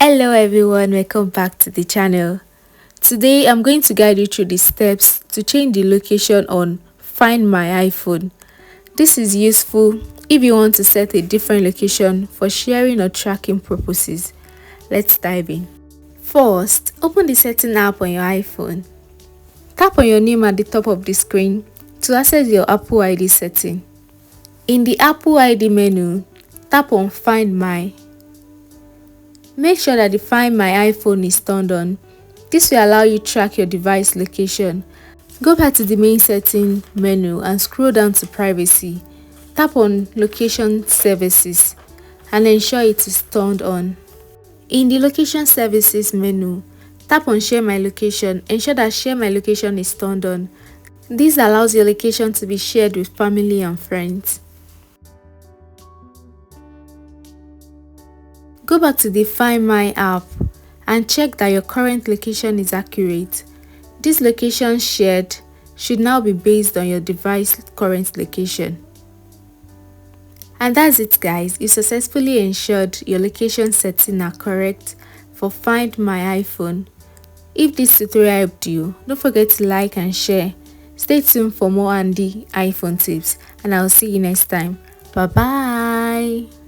Hello everyone, welcome back to the channel. Today I'm going to guide you through the steps to change the location on Find My iPhone. This is useful if you want to set a different location for sharing or tracking purposes. Let's dive in. First, open the setting app on your iPhone. Tap on your name at the top of the screen to access your Apple ID setting. In the Apple ID menu, tap on Find My. Make sure that the Find My iPhone is turned on. This will allow you to track your device location. Go back to the main setting menu and scroll down to Privacy. Tap on Location Services and ensure it is turned on. In the Location Services menu, tap on Share My Location. Ensure that Share My Location is turned on. This allows your location to be shared with family and friends. Go back to the Find My app and check that your current location is accurate. This location shared should now be based on your device's current location. And that's it guys, you successfully ensured your location settings are correct for Find My iPhone. If this tutorial helped you, don't forget to like and share. Stay tuned for more handy iPhone tips and I'll see you next time. Bye bye.